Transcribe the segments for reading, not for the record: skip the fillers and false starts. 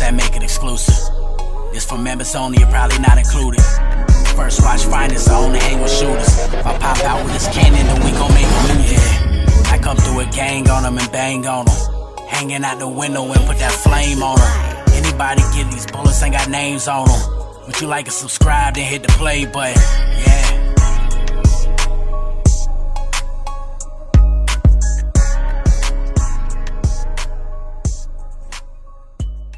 that make it exclusive. This for members only, you're probably not included. First watch finest, I only hang with shooters. If I pop out with this cannon, then we gon' make a movie. I come through with gang on them and bang on them. Hanging out the window and put that flame on them. Anybody get these bullets ain't got names on them. Would you like to subscribe, then hit the play button? Yeah.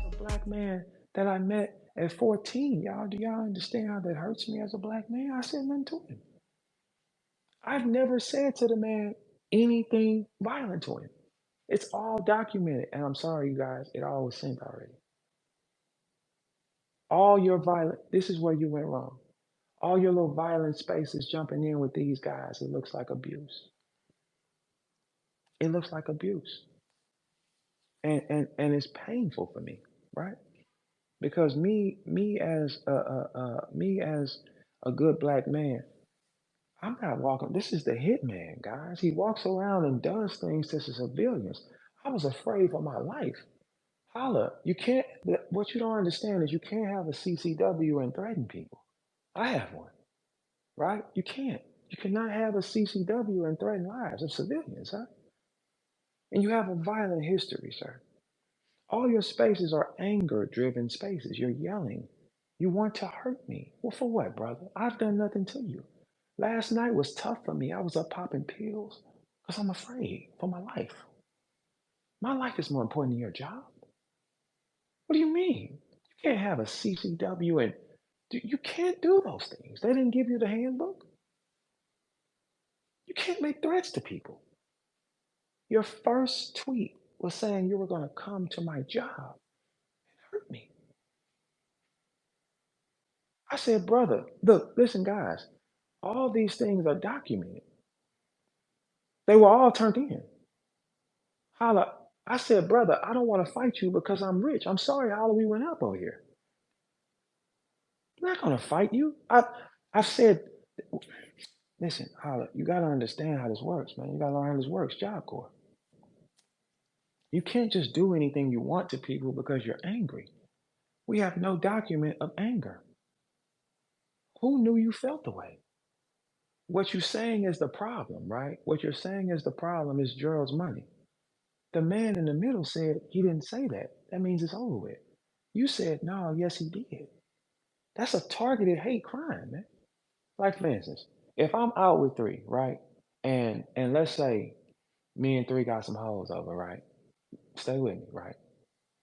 A black man that I met at 14, y'all, do y'all understand how that hurts me as a black man? I said nothing to him. I've never said to the man anything violent to him. It's all documented. And I'm sorry, you guys, it all was sent already. All your violent, this is where you went wrong. All your little violent spaces jumping in with these guys, it looks like abuse. It looks like abuse. And it's painful for me, right? Because me as a good black man, I'm not walking. This is the hitman, guys. He walks around and does things to civilians. I was afraid for my life. Holla, you can't. What you don't understand is you can't have a CCW and threaten people. I have one, right? You can't. You cannot have a CCW and threaten lives of civilians, huh? And you have a violent history, sir. All your spaces are anger-driven spaces. You're yelling. You want to hurt me. Well, for what, brother? I've done nothing to you. Last night was tough for me. I was up popping pills because I'm afraid for my life. My life is more important than your job. What do you mean? You can't have a CCW and you can't do those things. They didn't give you the handbook. You can't make threats to people. Your first tweet was saying you were going to come to my job and hurt me. I said, brother, look, listen, guys, all these things are documented. They were all turned in. Holla, I said, brother, I don't want to fight you because I'm rich. I'm sorry, Holla, we went up over here. I'm not going to fight you. I've said, listen, Holla, you got to understand how this works, man. You got to learn how this works, Job Corps. You can't just do anything you want to people because you're angry. We have no document of anger. Who knew you felt the way? What you're saying is the problem, right? What you're saying is the problem is Gerald's money. The man in the middle said he didn't say that. That means it's over with. You said, no, yes, he did. That's a targeted hate crime, man. Like, for instance, if I'm out with three, right? And let's say me and three got some hoes over, right? Stay with me, right?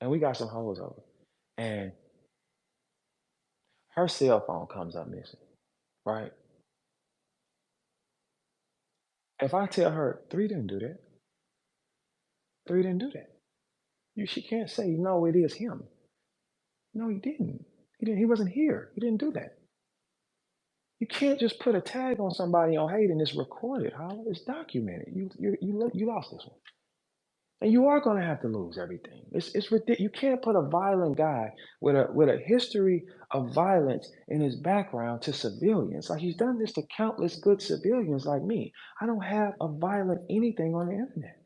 And we got some hoes over. And her cell phone comes up missing, right? If I tell her three didn't do that, three didn't do that. She can't say, no, it is him. No, he didn't. He didn't. He wasn't here. He didn't do that. You can't just put a tag on somebody on hate and it's recorded. How it's documented. You lost this one, and you are going to have to lose everything. It's ridiculous. You can't put a violent guy with a history of violence in his background to civilians. Like he's done this to countless good civilians like me. I don't have a violent anything on the internet.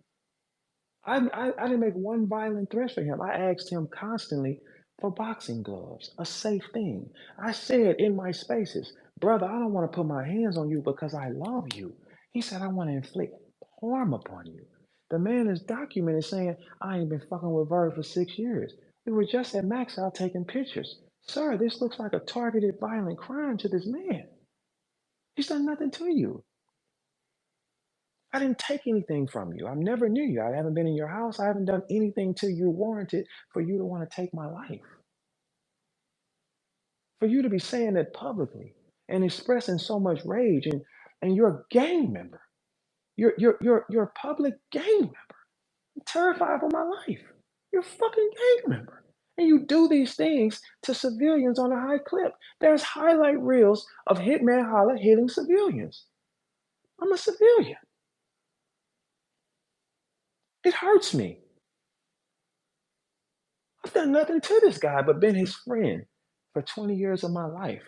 I didn't make one violent threat for him. I asked him constantly for boxing gloves, a safe thing. I said in my spaces, brother, I don't want to put my hands on you because I love you. He said, I want to inflict harm upon you. The man is documented saying, I ain't been fucking with Verb for 6 years. We were just at Max out taking pictures. Sir, this looks like a targeted violent crime to this man. He's done nothing to you. I didn't take anything from you. I never knew you. I haven't been in your house. I haven't done anything to you warranted for you to want to take my life. For you to be saying that publicly and expressing so much rage, and you're a gang member. You're a public gang member. I'm terrified for my life. You're a fucking gang member. And you do these things to civilians on a high clip. There's highlight reels of Hitman Holla hitting civilians. I'm a civilian. It hurts me. I've done nothing to this guy but been his friend for 20 years of my life.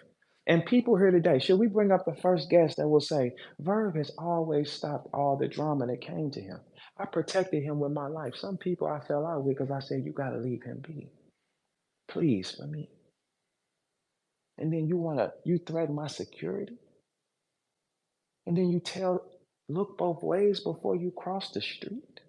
And people here today, should we bring up the first guest that will say, Verb has always stopped all the drama that came to him. I protected him with my life. Some people I fell out with because I said, you got to leave him be. Please, for me. And then you threaten my security. And then look both ways before you cross the street.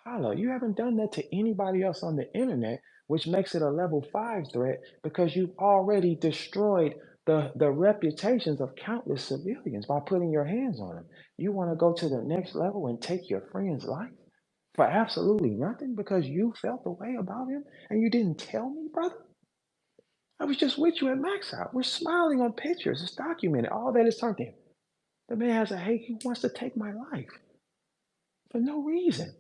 Holla, you haven't done that to anybody else on the internet, which makes it a level 5 threat because you've already destroyed the reputations of countless civilians by putting your hands on them. You want to go to the next level and take your friend's life for absolutely nothing because you felt the way about him and you didn't tell me, brother? I was just with you at Max Out. We're smiling on pictures. It's documented. All that is turned in. The man has a hate. He wants to take my life for no reason.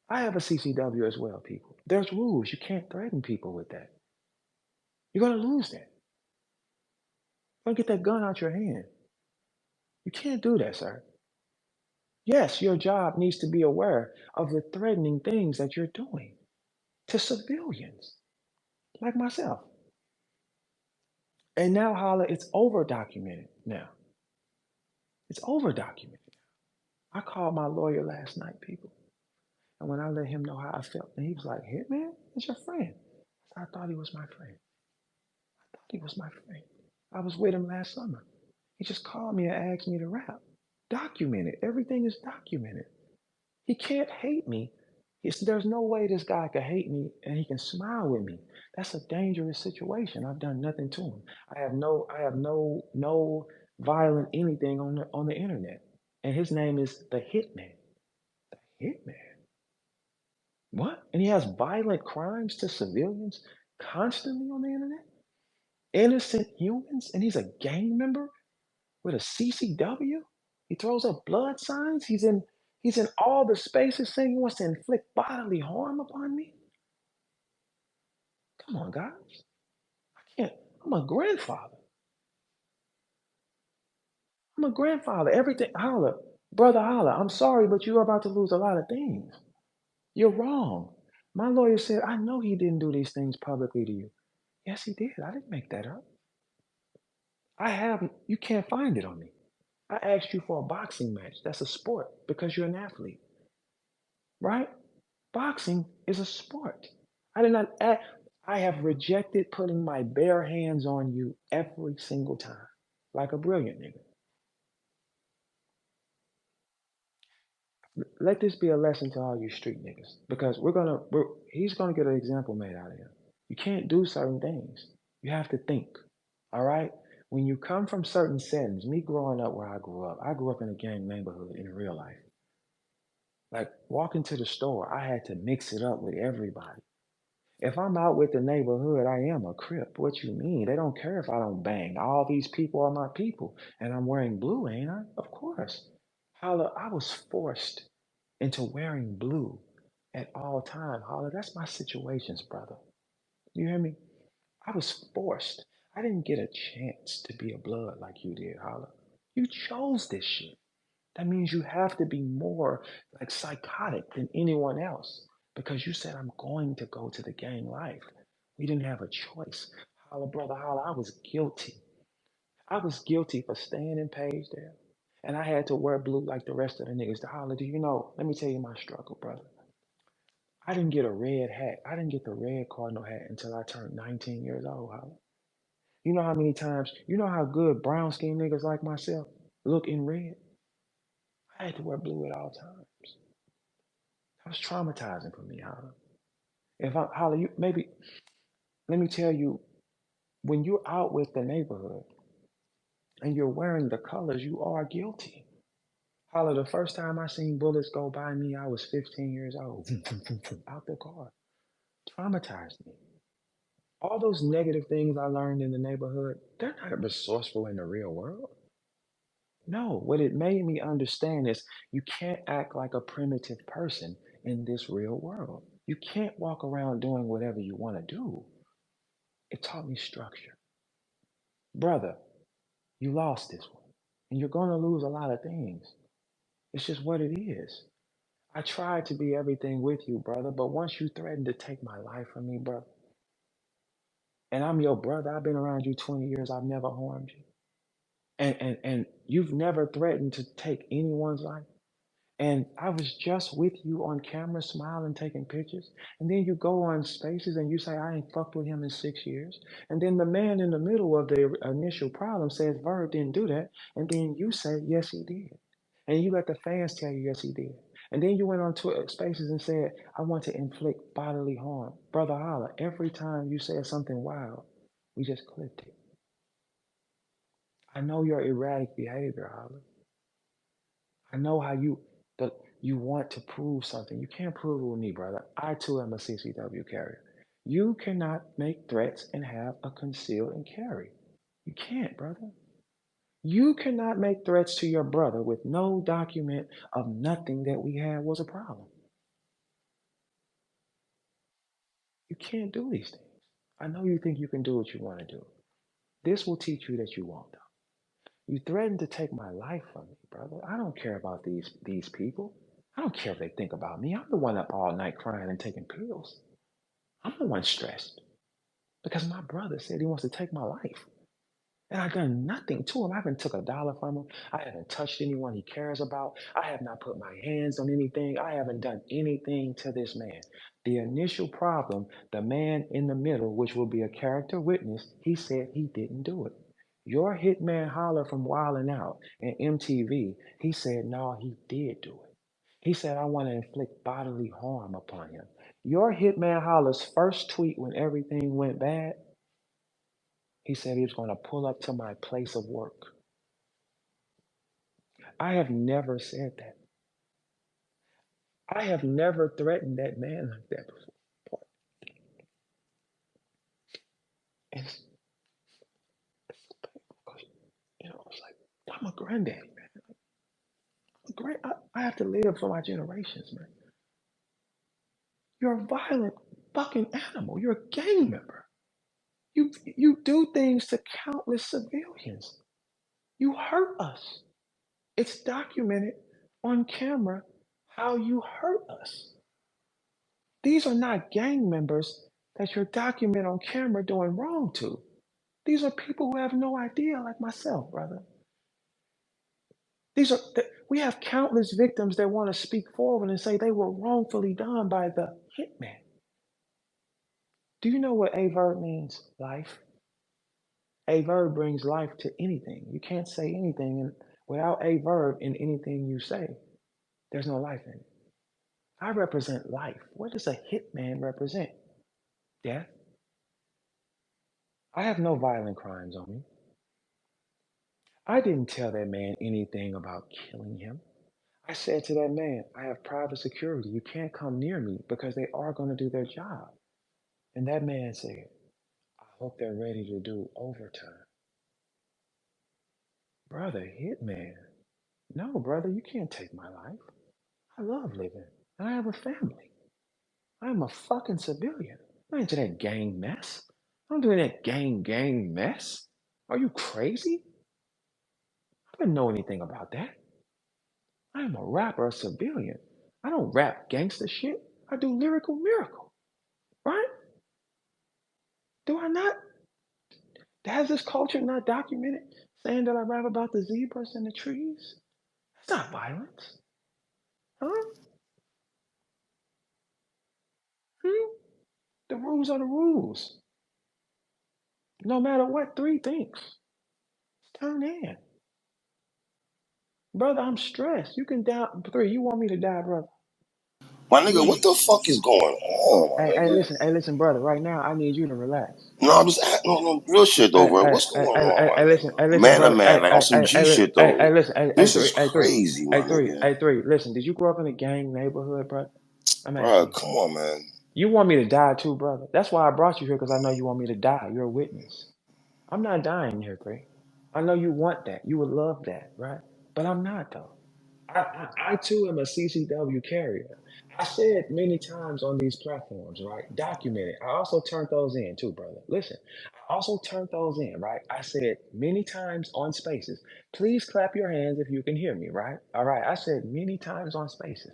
I have a CCW as well, people. There's rules. You can't threaten people with that. You're going to lose that. You're going to get that gun out your hand. You can't do that, sir. Yes, your job needs to be aware of the threatening things that you're doing to civilians like myself. And now, Holla, it's over documented now. It's over documented. I called my lawyer last night, people. And when I let him know how I felt, and he was like, Hitman, it's your friend. I thought he was my friend. I thought he was my friend. I was with him last summer. He just called me and asked me to rap. Documented. Everything is documented. He can't hate me. There's no way this guy could hate me and he can smile with me. That's a dangerous situation. I've done nothing to him. I have no violent anything on the internet. And his name is the Hitman. Hitman. What? And he has violent crimes to civilians constantly on the internet? Innocent humans? And he's a gang member with a CCW? He throws up blood signs? He's in all the spaces saying he wants to inflict bodily harm upon me? Come on, guys. I can't. I'm a grandfather. I'm a grandfather. Everything Holla. Brother Holla, I'm sorry, but you're about to lose a lot of things. You're wrong. My lawyer said, I know he didn't do these things publicly to you. Yes, he did. I didn't make that up. You can't find it on me. I asked you for a boxing match. That's a sport because you're an athlete, right? Boxing is a sport. I did not act, I have rejected putting my bare hands on you every single time, like a brilliant nigga. Let this be a lesson to all you street niggas because he's gonna get an example made out of him. You can't do certain things. You have to think. All right? When you come from certain settings, me growing up where I grew up in a gang neighborhood in real life. Like walking to the store, I had to mix it up with everybody. If I'm out with the neighborhood, I am a Crip. What you mean? They don't care if I don't bang. All these people are my people. And I'm wearing blue, ain't I? Of course. Holla, I was forced into wearing blue at all time. Holla, that's my situations, brother. You hear me? I was forced. I didn't get a chance to be a blood like you did, Holla. You chose this shit. That means you have to be more like psychotic than anyone else because you said, I'm going to go to the gang life. We didn't have a choice. Holla, brother, holla, I was guilty. I was guilty for staying in Paysdale. And I had to wear blue like the rest of the niggas. To holla, do you know? Let me tell you my struggle, brother. I didn't get a red hat. I didn't get the red cardinal hat until I turned 19 years old, holla. You know how many times, you know how good brown skin niggas like myself look in red? I had to wear blue at all times. That was traumatizing for me, Holla. If I, Holla, you maybe let me tell you, when you're out with the neighborhood and you're wearing the colors, you are guilty. Holla, the first time I seen bullets go by me, I was 15 years old. Out the car. Traumatized me. All those negative things I learned in the neighborhood, they're not resourceful in the real world. No, what it made me understand is you can't act like a primitive person in this real world. You can't walk around doing whatever you want to do. It taught me structure. Brother, you lost this one. And you're going to lose a lot of things. It's just what it is. I tried to be everything with you, brother, but once you threatened to take my life from me, brother, and I'm your brother, I've been around you 20 years, I've never harmed you. And you've never threatened to take anyone's life. And I was just with you on camera, smiling, taking pictures. And then you go on spaces and you say, I ain't fucked with him in 6 years. And then the man in the middle of the initial problem says, Verb didn't do that. And then you say, yes, he did. And you let the fans tell you, yes, he did. And then you went on Twitter spaces and said, I want to inflict bodily harm. Brother Holla, every time you said something wild, we just clipped it. I know your erratic behavior, Holla. I know how the, you want to prove something. You can't prove it with me, brother. I too am a CCW carrier. You cannot make threats and have a conceal and carry. You can't, brother. You cannot make threats to your brother with no document of nothing that we had was a problem. You can't do these things. I know you think you can do what you want to do. This will teach you that you won't, though. You threatened to take my life from me, brother. I don't care about these people. I don't care if they think about me. I'm the one up all night crying and taking pills. I'm the one stressed because my brother said he wants to take my life. And I've done nothing to him. I haven't took a dollar from him. I haven't touched anyone he cares about. I have not put my hands on anything. I haven't done anything to this man. The initial problem, the man in the middle, which will be a character witness, he said he didn't do it. Your hitman Holler from Wildin' Out and MTV, he said, no, he did do it. He said, I want to inflict bodily harm upon him. Your hitman Holler's first tweet when everything went bad, he said he was going to pull up to my place of work. I have never said that. I have never threatened that man like that before. And it's so painful 'cause, it's like, I'm a granddaddy, man. I have to live for my generations, man. You're a violent fucking animal. You're a gang member. You do things to countless civilians. You hurt us. It's documented on camera how you hurt us. These are not gang members that you're documenting on camera doing wrong to. These are people who have no idea, like myself, brother. We have countless victims that want to speak forward and say they were wrongfully done by the hitman. Do you know what a verb means? Life. A verb brings life to anything. You can't say anything without a verb in anything you say. There's no life in it. I represent life. What does a hitman represent? Death. I have no violent crimes on me. I didn't tell that man anything about killing him. I said to that man, I have private security. You can't come near me because they are going to do their job. And that man said, I hope they're ready to do overtime. Brother, hitman. No, brother, you can't take my life. I love living. And I have a family. I'm a fucking civilian. I'm not into that gang mess. I'm doing that gang mess. Are you crazy? I didn't know anything about that. I am a rapper, a civilian. I don't rap gangster shit. I do lyrical miracle, right? Do I not? Has this culture not documented saying that I rap about the zebras and the trees? That's not violence, huh? Hmm? The rules are the rules. No matter what, three things. Turn in. Brother, I'm stressed. You can down three. You want me to die, brother? My nigga, what Please. the fuck is going on, my nigga? Hey, listen, brother. Right now, I need you to relax. No, I'm just no real shit though, bro. What's going on, my Hey, nigga? listen, Man to brother. man, like on some G shit though. Listen. This is crazy, my nigga. Hey, three. Listen, did you grow up in a gang neighborhood, brother? I'm Bro, asking you. come on, man. You want me to die too, brother? That's why I brought you here because I know you want me to die. You're a witness. I'm not dying here, three. I know you want that. You would love that, right? But I'm not though. I too am a CCW carrier. I said many times on these platforms, right? Documented. I also turned those in too, brother. Listen, I also turned those in, right? I said many times on spaces. Please clap your hands if you can hear me, right? All right. I said many times on spaces.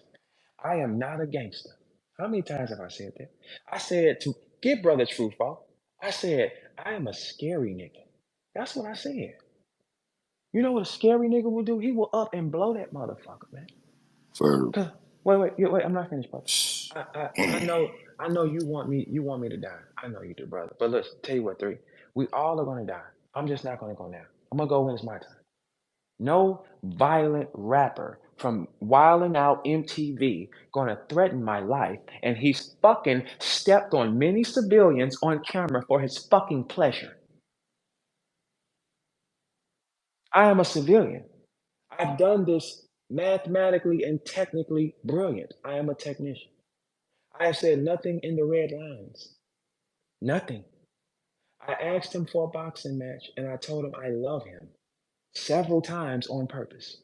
I am not a gangster. How many times have I said that? I said to give brother truth off. I said I am a scary nigga. That's what I said. You know what a scary nigga will do? He will up and blow that motherfucker, man. Verb. Wait, I'm not finished, brother. I know you want me to die. I know you do, brother. But let's tell you what, three. We all are gonna die. I'm just not gonna go now. I'm gonna go when it's my time. No violent rapper from Wildin' Out MTV gonna threaten my life, and he's fucking stepped on many civilians on camera for his fucking pleasure. I am a civilian. I've done this mathematically and technically brilliant. I am a technician. I have said nothing in the red lines. Nothing. I asked him for a boxing match and I told him I love him several times on purpose.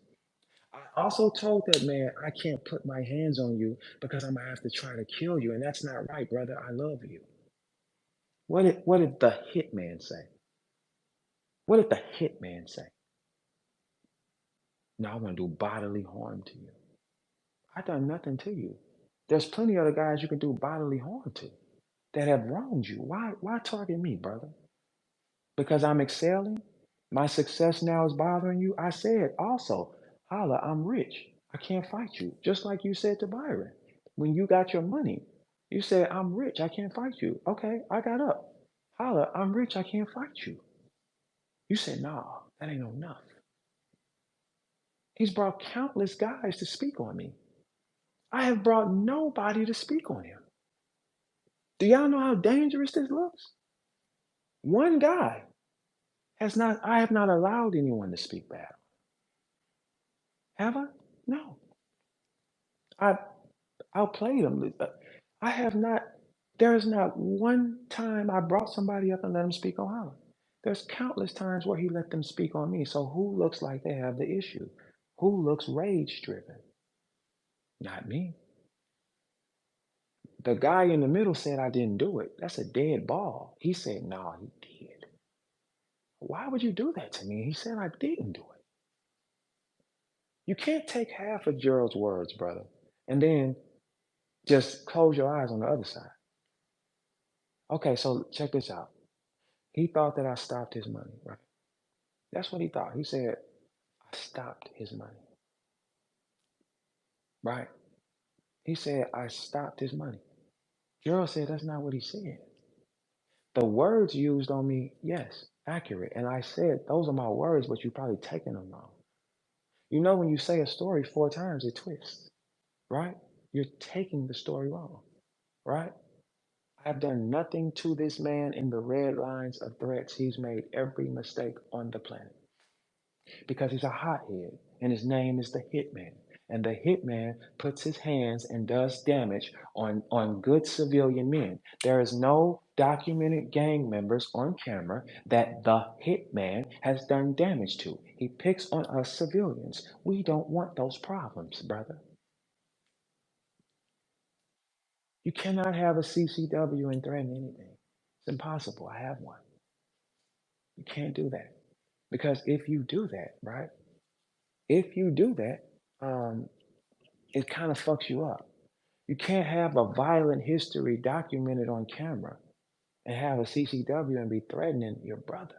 I also told that man I can't put my hands on you because I'm gonna have to try to kill you, and that's not right, brother. I love you. What did the hitman say? What did the hitman say? No, I want to do bodily harm to you. I done nothing to you. There's plenty of other guys you can do bodily harm to that have wronged you. Why target me, brother? Because I'm excelling? My success now is bothering you? I said also, Holla, I'm rich. I can't fight you. Just like you said to Byron. When you got your money, you said, I'm rich. I can't fight you. Okay, I got up. Holla, I'm rich. I can't fight you. You said, nah, that ain't enough. He's brought countless guys to speak on me. I have brought nobody to speak on him. Do y'all know how dangerous this looks? One guy I have not allowed anyone to speak bad. Have I? No. I outplayed him. I have not, there is not one time I brought somebody up and let them speak on Holla. There's countless times where he let them speak on me. So who looks like they have the issue? Who looks rage driven? Not me. The guy in the middle said I didn't do it. That's a dead ball. He said, no, he did. Why would you do that to me? He said I didn't do it. You can't take half of Gerald's words, brother, and then just close your eyes on the other side. Okay, so check this out. He thought that I stopped his money, right? That's what he thought. He said, I stopped his money, right? He said, I stopped his money. Gerald said, that's not what he said. The words used on me, yes, accurate. And I said, those are my words, but you probably taken them wrong. You know, when you say a story 4 times, it twists, right? You're taking the story wrong, right? I've done nothing to this man in the red lines of threats. He's made every mistake on the planet because he's a hothead and his name is the Hitman. And the Hitman puts his hands and does damage on good civilian men. There is no documented gang members on camera that the Hitman has done damage to. He picks on us civilians. We don't want those problems, brother. You cannot have a CCW and threaten anything. It's impossible. I have one. You can't do that. Because if you do that, right? If you do that, um, it kind of fucks you up. You can't have a violent history documented on camera and have a CCW and be threatening your brother.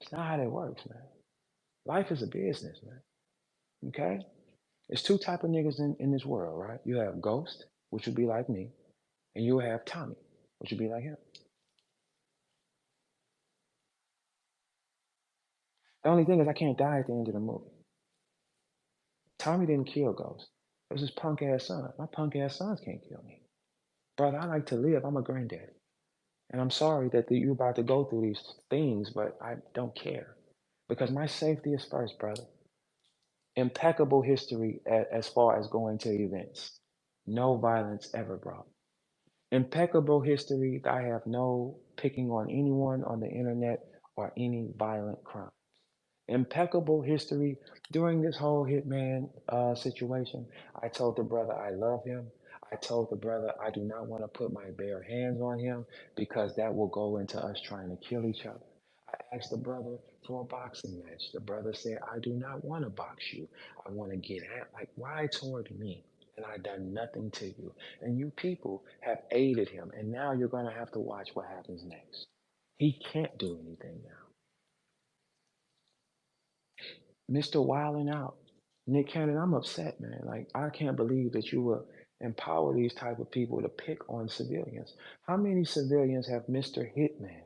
It's not how that works, man. Life is a business, man. Okay? There's two type of niggas in this world, right? You have Ghost, which would be like me, and you have Tommy, which would be like him. The only thing is I can't die at the end of the movie. Tommy didn't kill Ghost. It was his punk ass son. My punk ass sons can't kill me. Brother, I like to live. I'm a granddaddy. And I'm sorry that you're about to go through these things, but I don't care because my safety is first, brother. Impeccable history as far as going to events. No violence ever brought. Impeccable history. I have no picking on anyone on the internet or any violent crime. Impeccable history during this whole hitman situation. I told the brother I love him. I told the brother I do not want to put my bare hands on him because that will go into us trying to kill each other. I asked the brother for a boxing match. The brother said, I do not want to box you. I want to get at, like, why toward me? And I done nothing to you. And you people have aided him. And now you're going to have to watch what happens next. He can't do anything now. Mr. Wilding Out. Nick Cannon, I'm upset, man. Like, I can't believe that you will empower these type of people to pick on civilians. How many civilians have Mr. Hitman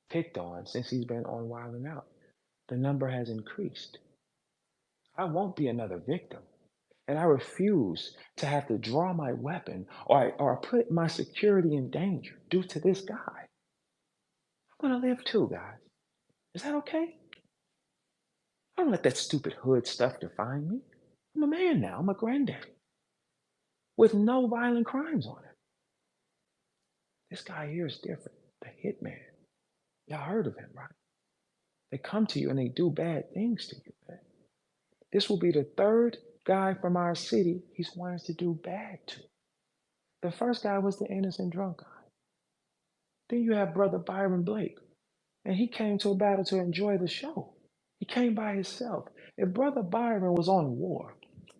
picked on since he's been on Wild 'N Out? The number has increased. I won't be another victim. And I refuse to have to draw my weapon or put my security in danger due to this guy. I'm going to live too, guys. Is that okay? I don't let that stupid hood stuff define me. I'm a man now. I'm a granddaddy with no violent crimes on him. This guy here is different. The hitman. Y'all heard of him, right? They come to you and they do bad things to you, man. This will be the third guy from our city he's wanted to do bad to. The first guy was the innocent drunk guy. Then you have Brother Byron Blake, and he came to a battle to enjoy the show. He came by himself. If Brother Byron was on war,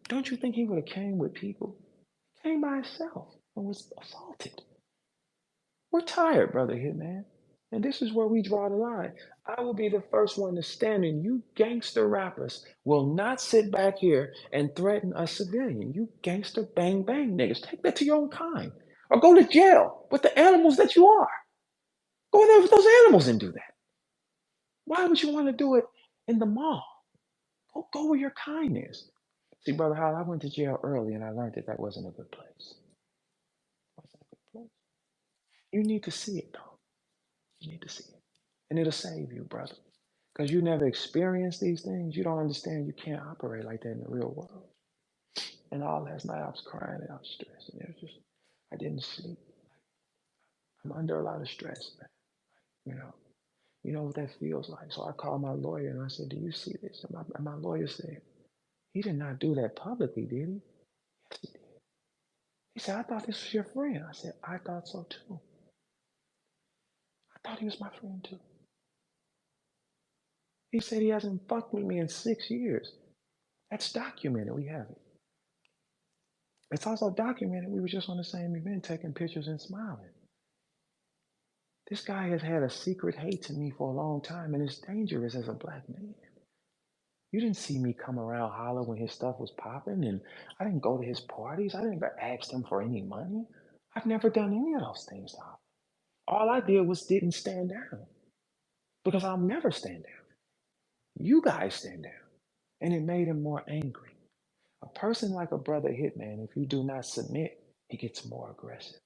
don't you think he would have came with people? He came by himself and was assaulted. We're tired, Brother Hitman. And this is where we draw the line. I will be the first one to stand in. You gangster rappers will not sit back here and threaten a civilian. You gangster bang bang niggas. Take that to your own kind. Or go to jail with the animals that you are. Go there with those animals and do that. Why would you want to do it in the mall? Go where your kind is. See, Brother Holla, I went to jail early and I learned that that wasn't a good place. Wasn't a good place. You need to see it, though. You need to see it. And it'll save you, brother. Because you never experienced these things. You don't understand you can't operate like that in the real world. And all last night I was crying and I was stressed. And it was just, I didn't sleep. I'm under a lot of stress, man. You know what that feels like. So I called my lawyer and I said, do you see this? And my lawyer said, he did not do that publicly, did he? Yes, he did. He said, I thought this was your friend. I said, I thought so too. I thought he was my friend too. He said he hasn't fucked with me in 6 years. That's documented. We have it. It's also documented. We were just on the same event taking pictures and smiling. This guy has had a secret hate to me for a long time, and it's dangerous as a black man. You didn't see me come around Holla when his stuff was popping, and I didn't go to his parties. I didn't ask him for any money. I've never done any of those things to Holla. All I did was didn't stand down because I'll never stand down. You guys stand down, and it made him more angry. A person like a brother Hitman, if you do not submit, he gets more aggressive.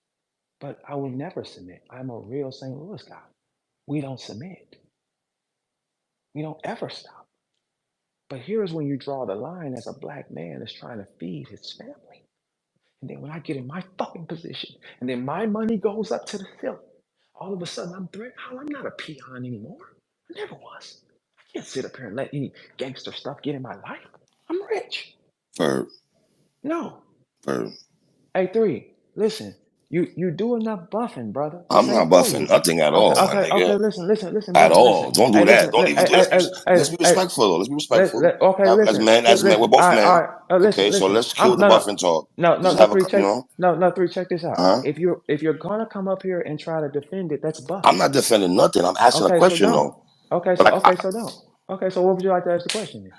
But I will never submit. I'm a real St. Louis guy. We don't submit. We don't ever stop. But here's when you draw the line as a black man that's trying to feed his family. And then when I get in my fucking position, and then my money goes up to the ceiling, all of a sudden I'm threatened. I'm not a peon anymore. I never was. I can't sit up here and let any gangster stuff get in my life. I'm rich. Verb. No. Verb. Hey, 3, listen. You do enough buffing, brother. I'm not buffing nothing at all, my nigga. Okay, listen, At brother, all. listen. Don't do Hey, that. listen, Don't even do let's be respectful though. Let's be respectful. okay, As listen. men, we're both men. All right, Okay, so let's kill the buffing talk. No, Just have 3, a, you know. No, 3, check this out. Huh? If you're gonna come up here and try to defend it, that's buffing. I'm not defending nothing. I'm asking a question though. Okay, so don't. Okay, so what would you like to ask the question then?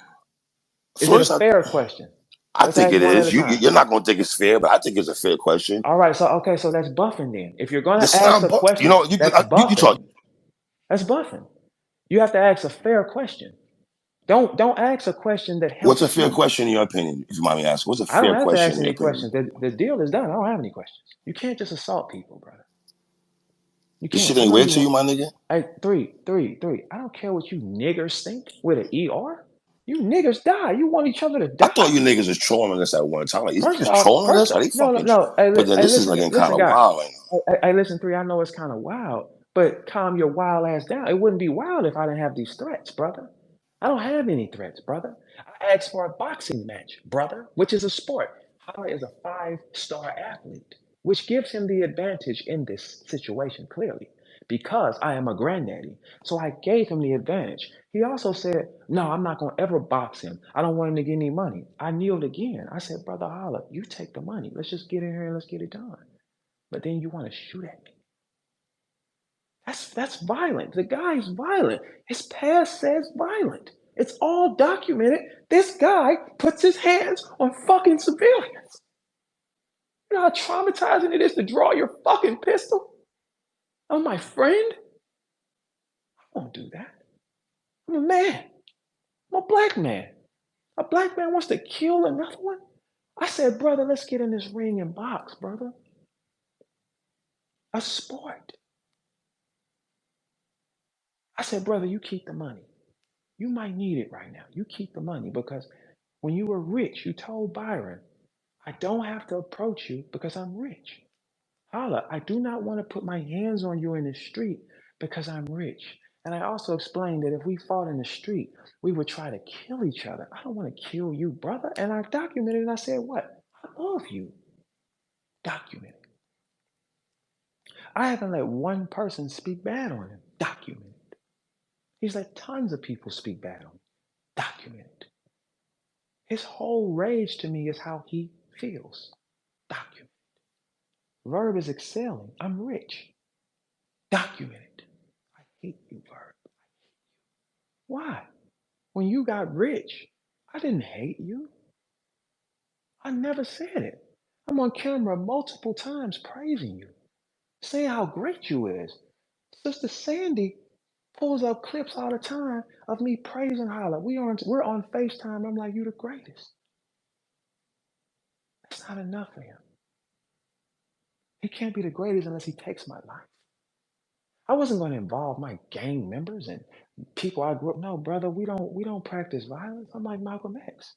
Is it a fair question? I think it is. You're not going to think it's fair, but I think it's a fair question. All right, so that's buffing then. If you're going to ask a question, that's buffing. That's buffing. You have to ask a fair question. Don't ask a question that helps. What's a fair question in your opinion? If you mind me asking, what's a fair question? I don't have to ask any questions. The deal is done. I don't have any questions. You can't just assault people, brother. You can't. This shit ain't weird to you, my nigga? Hey, 3. I don't care what you niggers think with an ER. You niggas die. You want each other to die. I thought you niggas was trolling us at one time. Like, you niggas trolling us? Are they fucking? No. Hey, but then this is like kind of wild right now. Hey, listen, 3. I know it's kind of wild, but calm your wild ass down. It wouldn't be wild if I didn't have these threats, brother. I don't have any threats, brother. I asked for a boxing match, brother, which is a sport. Holla is a 5-star athlete, which gives him the advantage in this situation, clearly, because I am a granddaddy. So I gave him the advantage. He also said, no, I'm not going to ever box him. I don't want him to get any money. I kneeled again. I said, brother Holla, you take the money. Let's just get in here and let's get it done. But then you want to shoot at me. That's violent. The guy is violent. His past says violent. It's all documented. This guy puts his hands on fucking civilians. You know how traumatizing it is to draw your fucking pistol on my friend? I won't do that. I'm a man. I'm a black man. A black man wants to kill another one? I said, brother, let's get in this ring and box, brother. A sport. I said, brother, you keep the money. You might need it right now. You keep the money because when you were rich, you told Byron, I don't have to approach you because I'm rich. Holla, I do not want to put my hands on you in the street because I'm rich. And I also explained that if we fought in the street, we would try to kill each other. I don't want to kill you, brother. And I documented and I said, what? I love you. Documented. I haven't let one person speak bad on him. Documented. He's let tons of people speak bad on him. Documented. His whole rage to me is how he feels. Documented. Verb is excelling. I'm rich. Documented. I hate you, Verb. Why? When you got rich, I didn't hate you. I never said it. I'm on camera multiple times praising you, saying how great you is. Sister Sandy pulls up clips all the time of me praising Holla. We're on FaceTime. I'm like, you the greatest. That's not enough for him. He can't be the greatest unless he takes my life. I wasn't going to involve my gang members and people I grew up. No, brother, we don't practice violence. I'm like Malcolm X.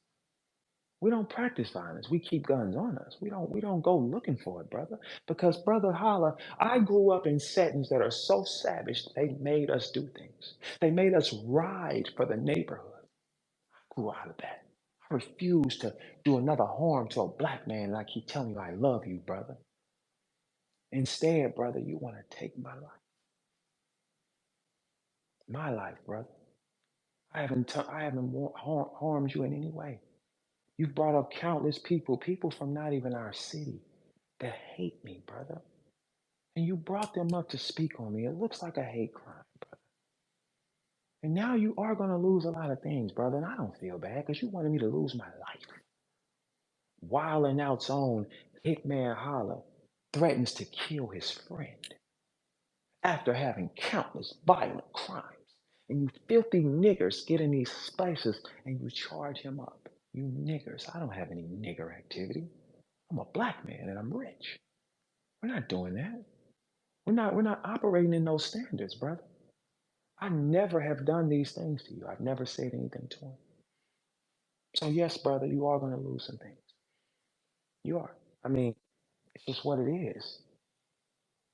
We don't practice violence. We keep guns on us. We don't go looking for it, brother. Because brother Holla, I grew up in settings that are so savage they made us do things. They made us ride for the neighborhood. I grew out of that. I refuse to do another harm to a black man and I keep telling you I love you, brother. Instead, brother, you want to take my life. My life, brother. I haven't harmed you in any way. You've brought up countless people from not even our city that hate me, brother. And you brought them up to speak on me. It looks like a hate crime, brother. And now you are going to lose a lot of things, brother. And I don't feel bad because you wanted me to lose my life. Wilding out's own Hitman Holla threatens to kill his friend after having countless violent crimes. And you filthy niggers get in these spaces and you charge him up. You niggers. I don't have any nigger activity. I'm a black man and I'm rich. We're not doing that. We're not operating in those standards, brother. I never have done these things to you. I've never said anything to him. So yes, brother, you are going to lose some things. You are. I mean, it's just what it is.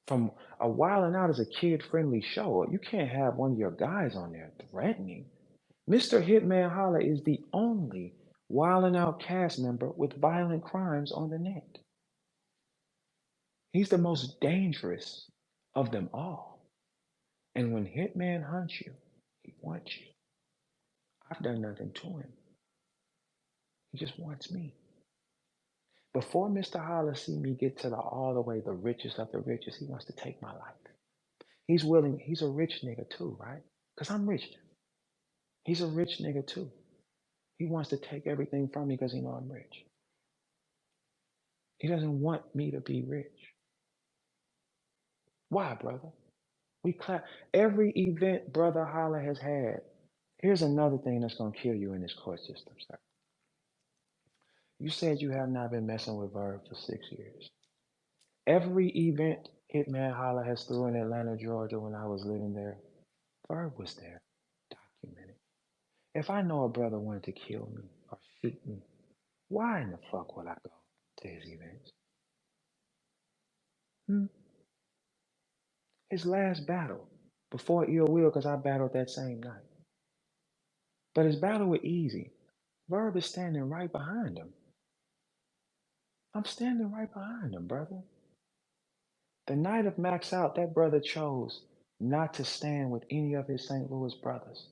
From a while and out as a kid-friendly show, you can't have one of your guys on there threatening. Mr. Hitman Holla is the only Wild and Out cast member with violent crimes on the net. He's the most dangerous of them all. And when Hitman hunts you, he wants you. I've done nothing to him. He just wants me. Before Mr. Holler see me get to the all the way the richest of the richest, he wants to take my life. He's a rich nigga too, right? Because I'm rich. He's a rich nigga too. He wants to take everything from me because he know I'm rich. He doesn't want me to be rich. Why, brother? We clap every event Brother Holler has had. Here's another thing that's gonna kill you in this court system, sir. You said you have not been messing with Verb for 6 years. Every event Hitman Holla has threw in Atlanta, Georgia when I was living there, Verb was there, documented. If I know a brother wanted to kill me or shoot me, why in the fuck would I go to his events? Hmm? His last battle, before Ill Will, because I battled that same night. But his battle with Easy, Verb is standing right behind him. I'm standing right behind him, brother. The night of Max Out, that brother chose not to stand with any of his St. Louis brothers.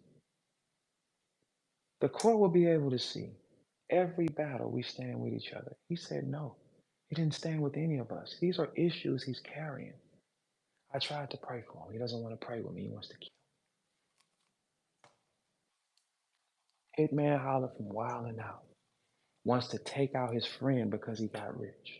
The court will be able to see every battle we stand with each other. He said no. He didn't stand with any of us. These are issues he's carrying. I tried to pray for him. He doesn't want to pray with me. He wants to kill. Hitman Holla from Wildin' Out wants to take out his friend because he got rich.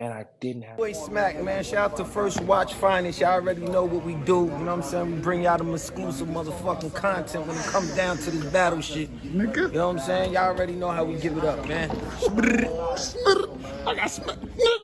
And I didn't have. Boy Smack, man. Shout out to First Watch Finance. Y'all already know what we do. You know what I'm saying? We bring y'all them exclusive motherfucking content when it comes down to this battle shit. Nigga. You know what I'm saying? Y'all already know how we give it up, man. I got smacked.